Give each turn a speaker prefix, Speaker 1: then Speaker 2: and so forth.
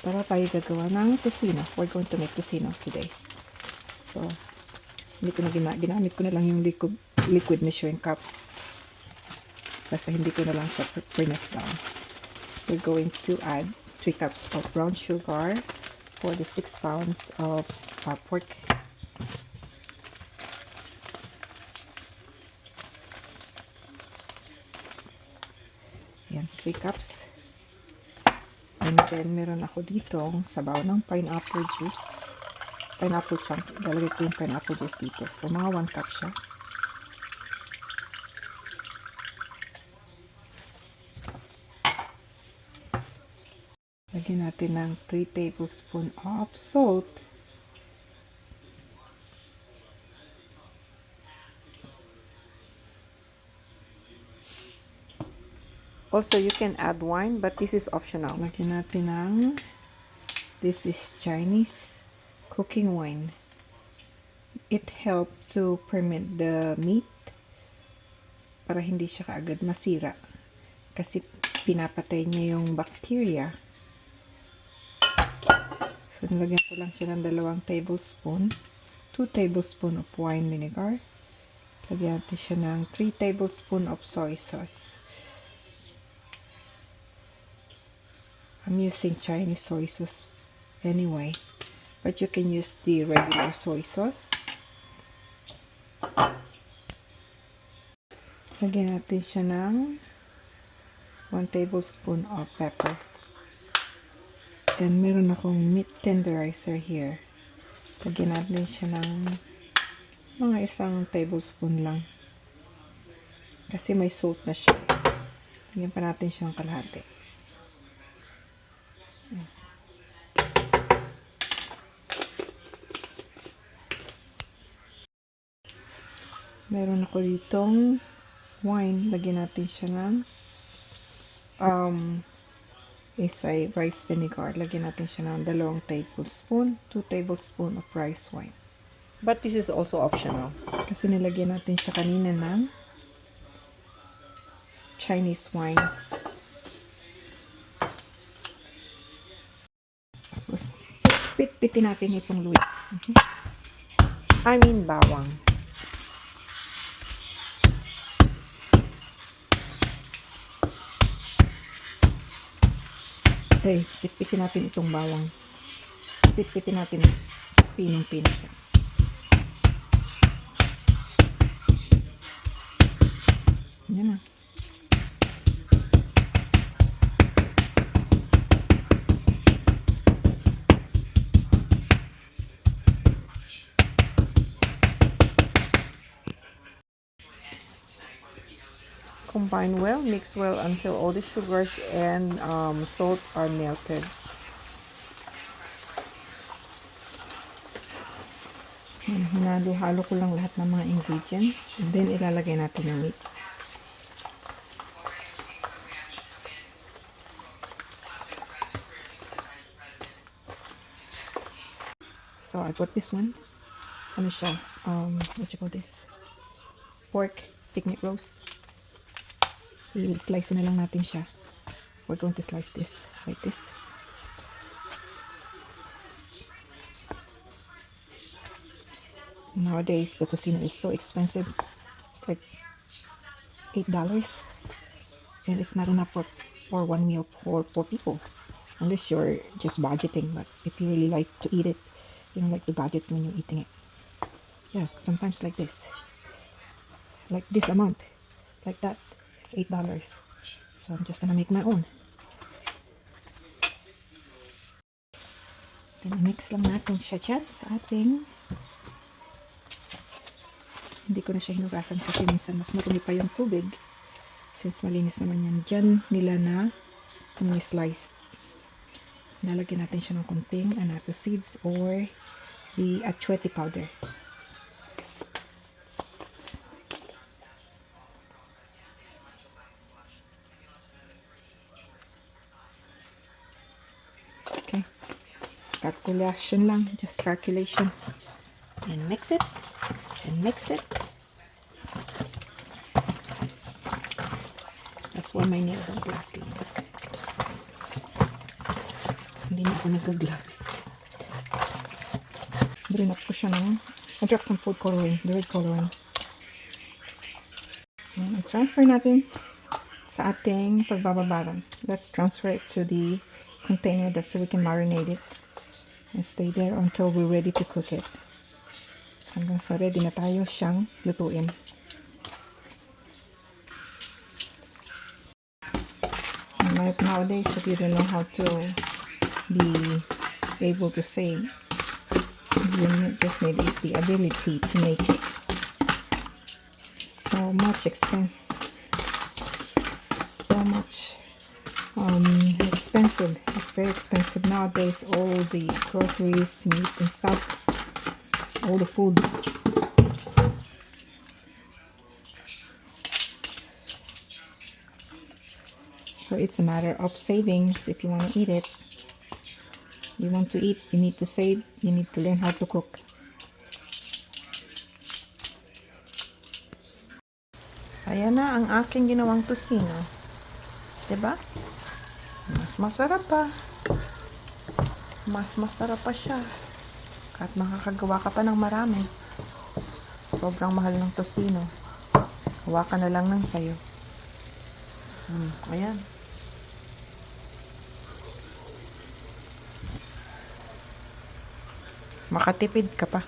Speaker 1: para tayo gagawa ng tocino. We're going to make tocino today. So, hindi ko na ginamit ko na lang yung liquid measuring cup. Basta hindi ko na lang siya press down. We're going to add 3 cups of brown sugar for the 6 pounds of pork. Yan, 3 cups. And then, meron ako ditong sabaw ng pineapple juice. Pineapple chunk. Lalagay ko yung pineapple juice dito. So, mga 1 cup siya. Lagyan natin ng 3 tablespoons of salt. Also, you can add wine, but this is optional. Lagyan natin ng, this is Chinese cooking wine. It helps to ferment the meat para hindi siya kaagad masira. Kasi pinapatay niya yung bacteria. So, nilagyan ko lang siya ng 2 tablespoon. 2 tablespoon of wine vinegar. Lagyan natin siya ng 3 tablespoon of soy sauce. I'm using Chinese soy sauce anyway, but you can use the regular soy sauce. Lagyan natin siya ng 1 tablespoon of pepper. Then, meron akong meat tenderizer here. Lagyan natin siya ng mga 1 tablespoon lang. Kasi may salt na siya. Lagyan pa natin siyang kalahati. Meron ako ditong wine. Lagyan natin siya ng rice vinegar. Lagyan natin siya ng 2 tablespoon, 2 tablespoon of rice wine. But this is also optional. Kasi nilagyan natin siya kanina ng Chinese wine. Tapos, pitpitin natin itong luya. I mean bawang. Okay, pitpitin natin itong bawang. Pitpitin natin pinong-pino siya. Yan na. Combine well, mix well until all the sugars and salt are melted. Hinalo-halo ko lang lahat ng mga ingredients and then ilalagay natin yung meat. So I put this one. Ano siya? What you call this? Pork picnic roast. Slice na lang natin siya. We're going to slice this like this. Nowadays, the tocino is so expensive. It's like $8. And it's not enough for 1 meal for 4 people. Unless you're just budgeting. But if you really like to eat it, you don't like to budget when you're eating it. Yeah, sometimes like this. Like this amount. Like that. $8. So I'm just gonna make my own. Then mix lang natin siya dyan sa ating. Hindi ko na siya hinugasan kasi minsan mas marumi pa yung tubig. Since malinis naman yan dyan nila na slice. Nalagyan natin siya ng konting annatto seeds or the achuete powder. Calculation lang, just calculation. And mix it, and mix it. That's why my nail don't last long. Hindi na ako nag-gloves. Drinap ko siya ng I-drop some food coloring, the red coloring. And i-transfer natin sa ating pagbababaran. Let's transfer it to the container that so we can marinate it and stay there until we're ready to cook it. Hanggang sa ready na tayo siyang lutuin. Like nowadays, if you don't know how to be able to save, you just need the ability to make it. So much expense, so much expensive. It's very expensive nowadays. All the groceries, meat and stuff, all the food. So it's a matter of savings. If you want to eat it, you want to eat, you need to save, you need to learn how to cook. Ayan na ang aking ginawang tocino. Diba? Mas masarap pa. Mas masarap pa siya. At makakagawa ka pa ng marami. Sobrang mahal ng tocino. Hawakan na lang ng sayo. Ayan. Makatipid ka pa.